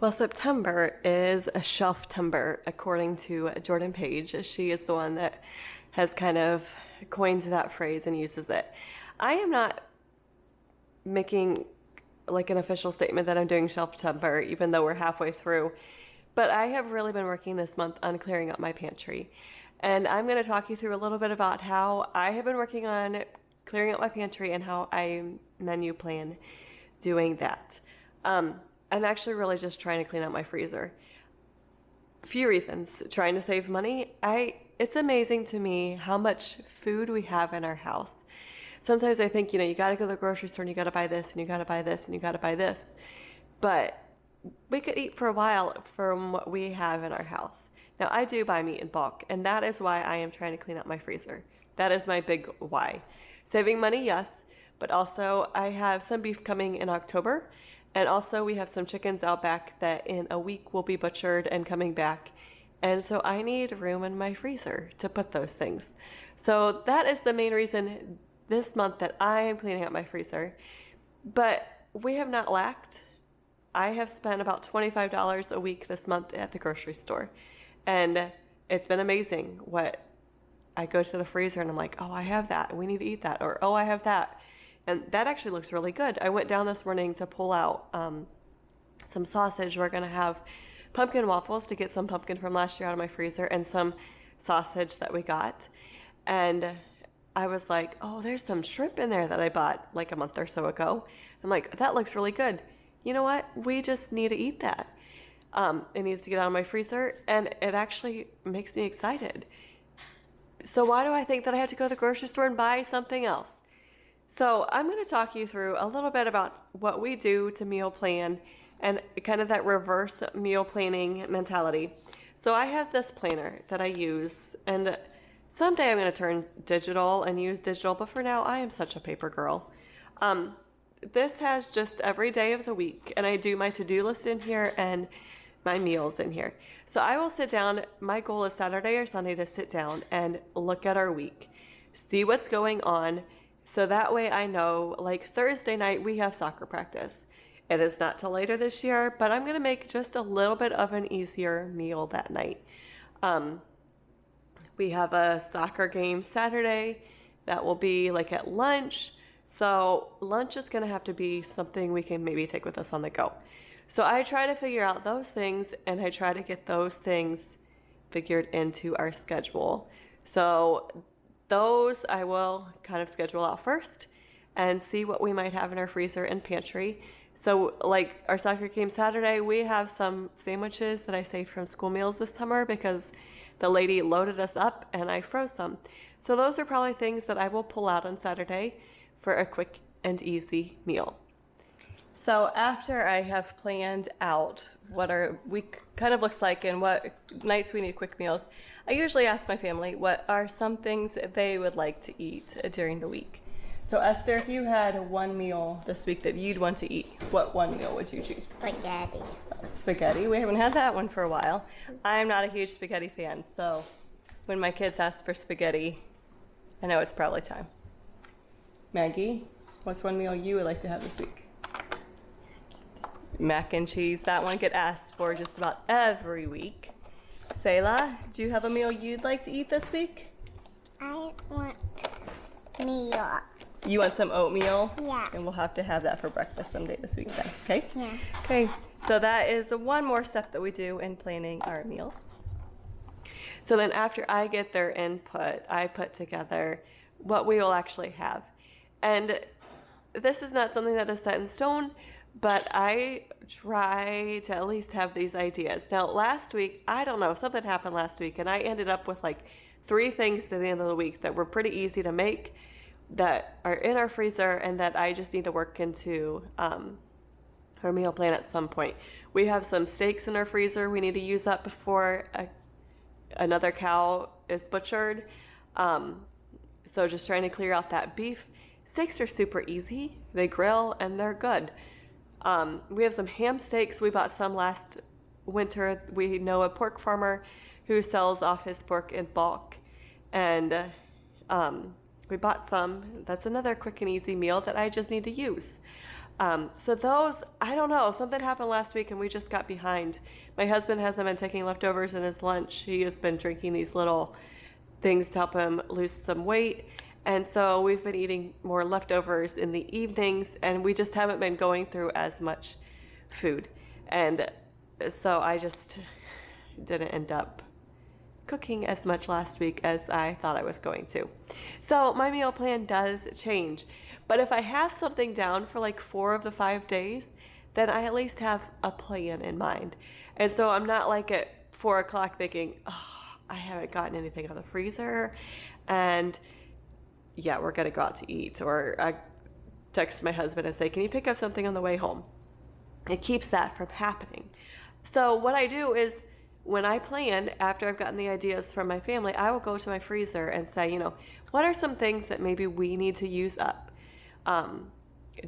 Well, September is a Shelftember, according to Jordan Page. She is the one that has kind of coined that phrase and uses it. I am not making like an official statement that I'm doing Shelftember, even though we're halfway through. But I have really been working this month on clearing up my pantry. And I'm going to talk you through a little bit about how I have been working on clearing up my pantry and how I menu plan doing that. I'm actually really just trying to clean out my freezer. A few reasons. Trying to save money. It's amazing to me how much food we have in our house. Sometimes I think, you got to go to the grocery store and you got to buy this and you got to buy this and you got to buy this. But we could eat for a while from what we have in our house. Now, I do buy meat in bulk, and that is why I am trying to clean out my freezer. That is my big why. Saving money, yes, but also I have some beef coming in October. And also we have some chickens out back that in a week will be butchered and coming back. And so I need room in my freezer to put those things. So that is the main reason this month that I am cleaning out my freezer. But we have not lacked. I have spent about $25 a week this month at the grocery store. And it's been amazing what I go to the freezer and I'm like, oh, I have that. We need to eat that. Or, oh, I have that. And that actually looks really good. I went down this morning to pull out some sausage. We're going to have pumpkin waffles to get some pumpkin from last year out of my freezer and some sausage that we got. And I was like, oh, there's some shrimp in there that I bought like a month or so ago. I'm like, that looks really good. You know what? We just need to eat that. It needs to get out of my freezer, and it actually makes me excited. So why do I think that I have to go to the grocery store and buy something else? So I'm going to talk you through a little bit about what we do to meal plan and kind of that reverse meal planning mentality. So I have this planner that I use, and someday I'm going to turn digital and use digital, but for now I am such a paper girl. This has just every day of the week, and I do my to-do list in here and my meals in here. So I will sit down. My goal is Saturday or Sunday to sit down and look at our week, see what's going on. So that way I know, like Thursday night, we have soccer practice. It is not till later this year, but I'm going to make just a little bit of an easier meal that night. We have a soccer game Saturday that will be like at lunch. So lunch is going to have to be something we can maybe take with us on the go. So I try to figure out those things, and I try to get those things figured into our schedule. So those I will kind of schedule out first and see what we might have in our freezer and pantry. So like our soccer game Saturday, we have some sandwiches that I saved from school meals this summer because the lady loaded us up and I froze some. So those are probably things that I will pull out on Saturday for a quick and easy meal. So after I have planned out what our week kind of looks like and what nights we need quick meals, I usually ask my family what are some things they would like to eat during the week. So Esther, if you had one meal this week that you'd want to eat, what one meal would you choose? Spaghetti. Spaghetti. We haven't had that one for a while. I'm not a huge spaghetti fan, so when my kids ask for spaghetti, I know it's probably time. Maggie, what's one meal you would like to have this week? Mac and cheese. That one get asked for just about every week. Selah, do you have a meal you'd like to eat this week? I want meal. You want some oatmeal? Yeah. And we'll have to have that for breakfast someday this week then, okay? Yeah. Okay, so that is one more step that we do in planning our meals. So then after I get their input, I put together what we will actually have. And this is not something that is set in stone, but I try to at least have these ideas. Now, last week, I don't know, something happened last week, and I ended up with like 3 things at the end of the week that were pretty easy to make, that are in our freezer, and that I just need to work into our meal plan at some point. We have some steaks in our freezer we need to use up before another cow is butchered. So just trying to clear out that beef. Steaks are super easy. They grill and they're good. We have some ham steaks. We bought some last winter. We know a pork farmer who sells off his pork in bulk, and we bought some. That's another quick and easy meal that I just need to use. So those, I don't know, something happened last week and we just got behind. My husband hasn't been taking leftovers in his lunch. He has been drinking these little things to help him lose some weight. And so we've been eating more leftovers in the evenings, and we just haven't been going through as much food. And so I just didn't end up cooking as much last week as I thought I was going to. So my meal plan does change. But if I have something down for like 4 of the 5 days, then I at least have a plan in mind. And so I'm not like at 4 o'clock thinking, oh, I haven't gotten anything out of the freezer, and yeah, we're gonna go out to eat. Or I text my husband and say, can you pick up something on the way home? It keeps that from happening. So what I do is, when I plan, after I've gotten the ideas from my family, I will go to my freezer and say, what are some things that maybe we need to use up?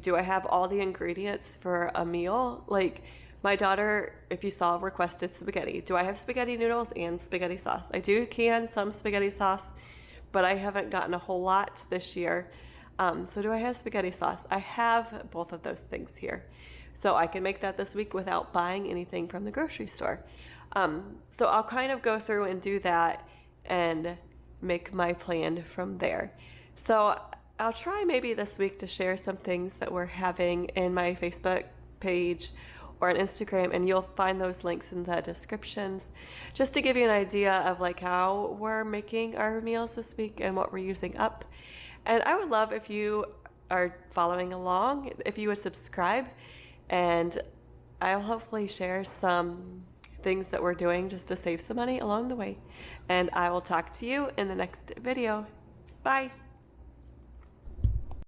Do I have all the ingredients for a meal? Like, my daughter, if you saw, requested spaghetti. Do I have spaghetti noodles and spaghetti sauce? I do can some spaghetti sauce, but I haven't gotten a whole lot this year. So do I have spaghetti sauce? I have both of those things here. So I can make that this week without buying anything from the grocery store. So I'll kind of go through and do that and make my plan from there. So I'll try maybe this week to share some things that we're having in my Facebook page or on Instagram, and you'll find those links in the descriptions, just to give you an idea of like how we're making our meals this week and what we're using up. And I would love if you are following along, if you would subscribe, and I'll hopefully share some things that we're doing just to save some money along the way. And I will talk to you in the next video. Bye.